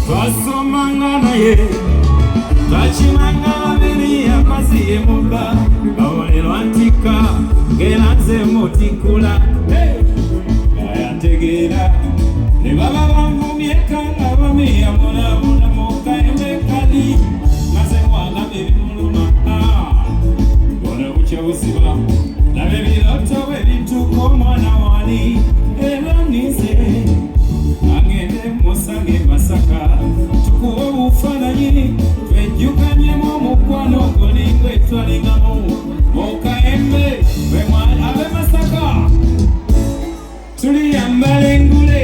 Twasomanga naye twakimanga babiri amaziye muka bawolero antika geranze mutikula ayategeera ne baba bangumye kanga bamiya mulabula mukaembe kali maze wagamba ebimuluma bona bukya buziba labe ebiroto bwe bituuka omwana wali era nize agende musange Masaka tukuwe obufaananyi twejjukanyemu omukwano gwe twalingamu mukaembe bwe mwali ab'e Masaka tuliyambala engule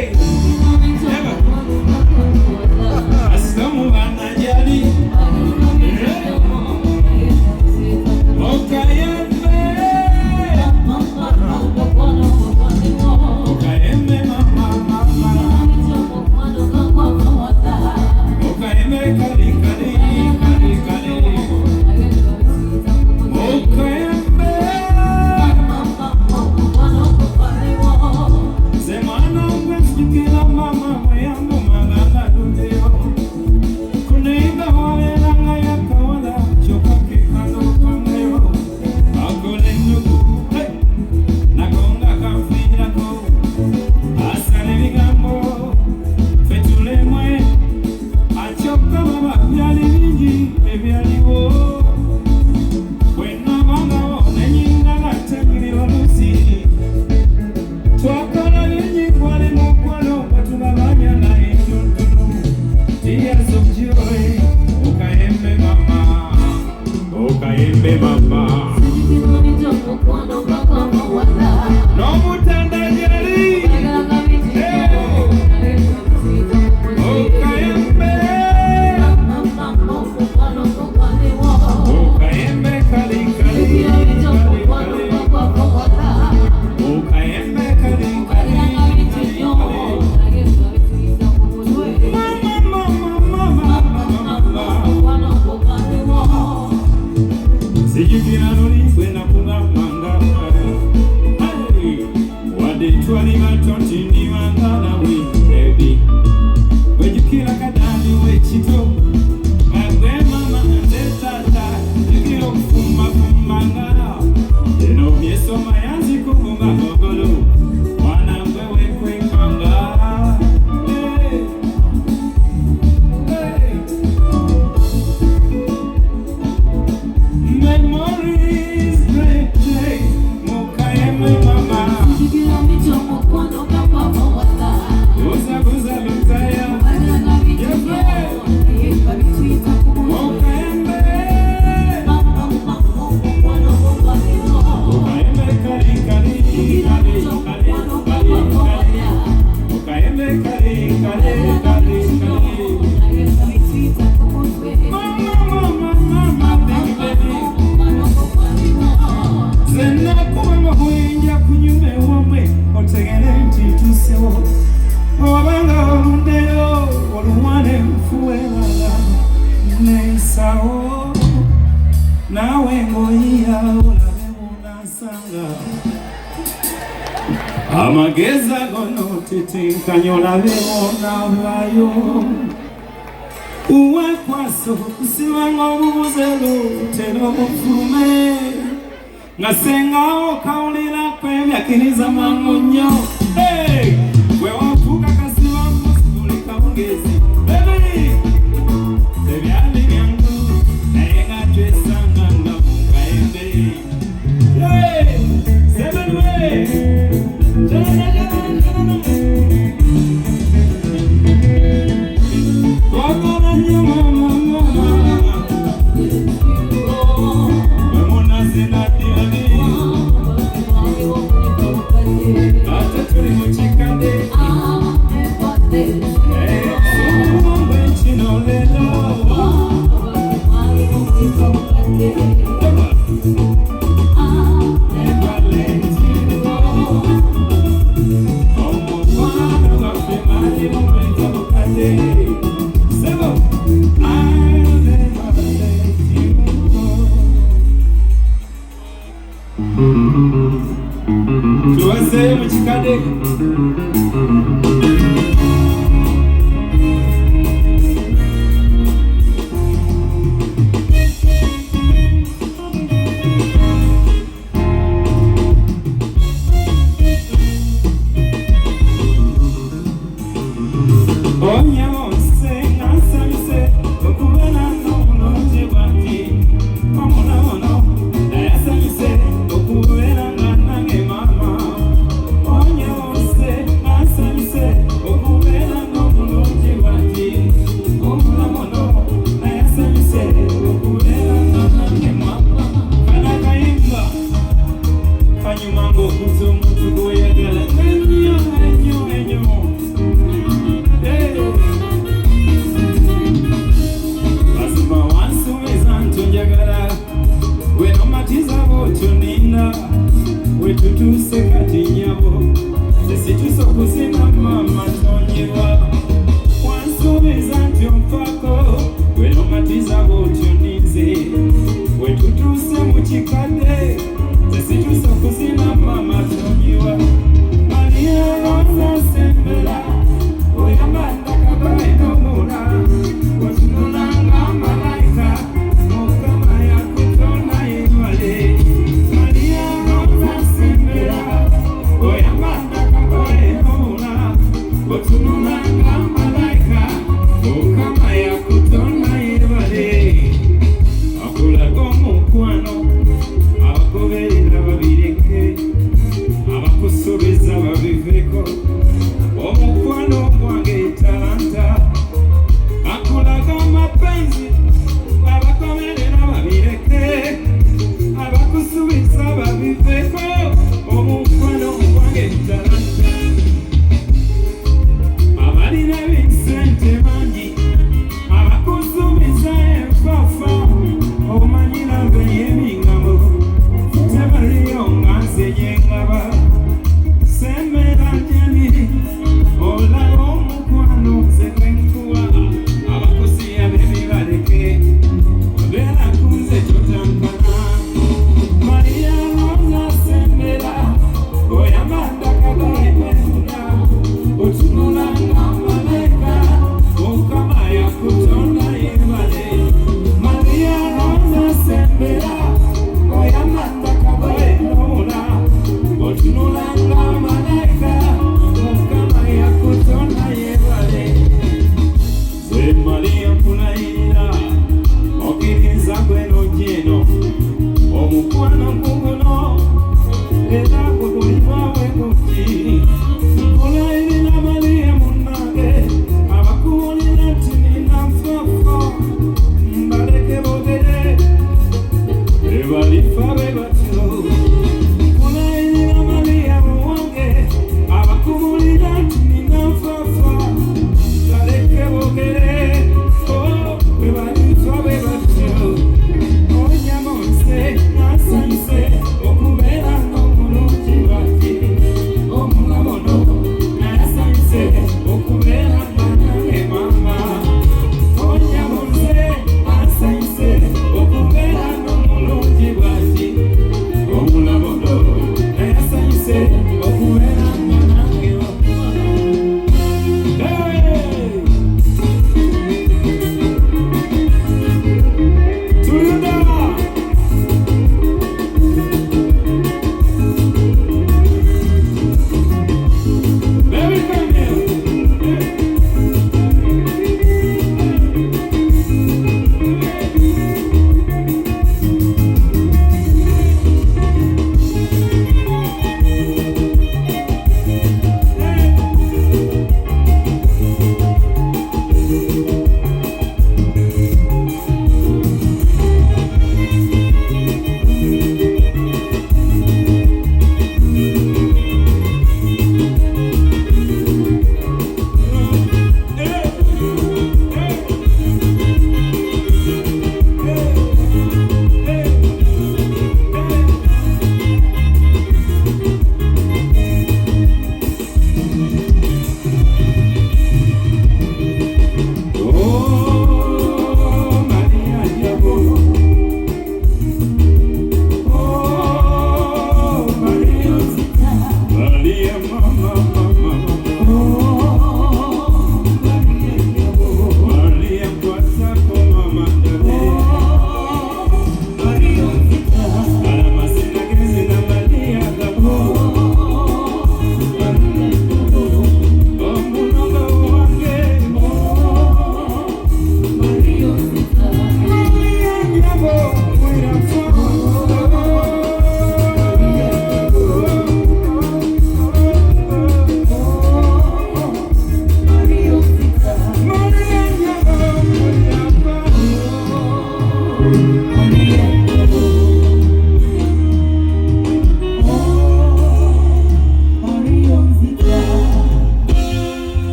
asitamu banajali mukaembe mukaembe mama mukaembe kali mukaembe zemana ngwesukira mama mweyangu maganga duteo kuneiga waleranga yakawala chokake kando pangayo akole nyugu nagonga kamfirako asale bigambo fetulemwe achoka baba byali bingi ebyaliwo bwenabanga nenyinga nategiri olusi twakala bingi kwali mukwano batulabanya naye ntonotono tears of joy mukaembe mama mukaembe mama n'omutandajali mukaembe mukaembe kali mukaembe kali sijukira luli bwe nakugamanga wadde twali bato tindibangana weebi wejukira kadani wekito agwe mama nze tata jukira okufumbafumanga eno byesoma yanzikugunga ogolo mwana gwe wekwekanga memories great day mukaembe mama uzaguza lutaya mukaembe mukaembe kali mukaembe kali zenakuba mahwenja kunyume wamwe otegere nti tusewo wabanga olundeyo oluwane nfuwelala nensawo nawe ngoyiya olabe munansanga amageza gono tetinkanya olabe onavayo uwekwaso kusibanga obubuzelo tera obufulume nga sengawo kawulira kwebyakiriza mangu nnyo gwe wafuuka kasiba musibuli kawungezi tebyali byangu naye nga twesanga nga mukaembe sebenwe twagala nnyo mama wemunazinadiani ate tuli mukikade kino lero Tuweze Tuzeyo mu kikade Hola,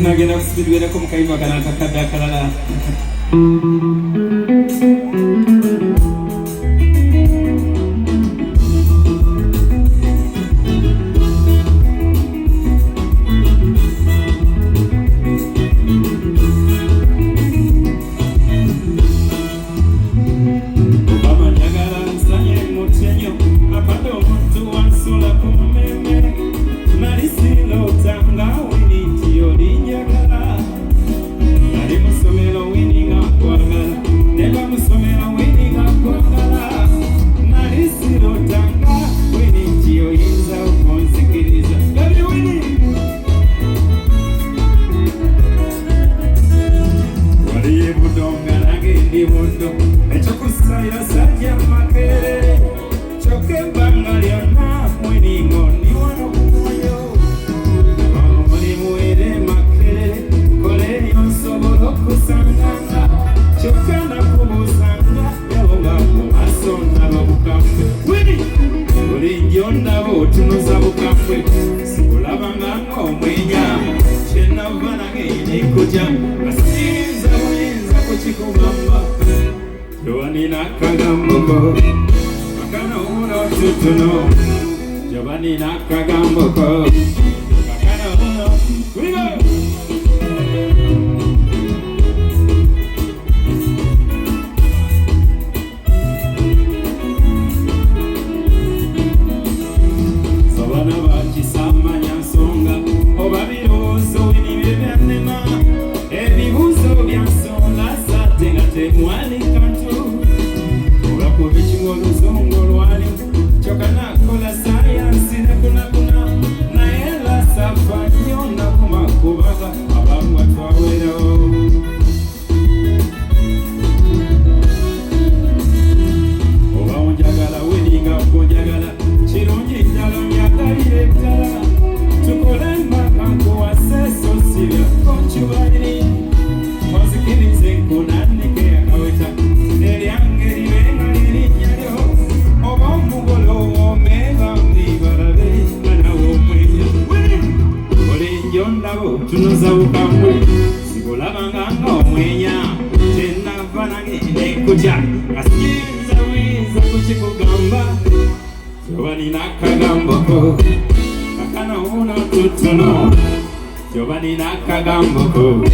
nagenda kusubirwera ko mukayimba kana kakadde akalala. Giovanni Nakagamboko. We go. Sabana bakisama nyansonga obabirozo binibyebyannema ebibuzo byansonga satenga temwali kantu olakuba ekingoluzongo lwali chokana kola sayansi nekuna naye lasafa nnyo nakumakubaga abamu batwawera oba onjagala weninga konjagala kirungi ddala onyagalire ddala tukole mpaka nkuwaseso sibyako ncubaliri onzikirize nkunanike akaweta eryange libenga lirinnya lyo oba omugolo omega mbibalabe manawo omwenya olinjo ndabo tunoza bukambwe sikulabanga ng'omwenya kyenava nagende kutya nga siyinza buyinza kukikugamba kyoba nina akagamboko kakano uno tutono kyoba nina akagamboko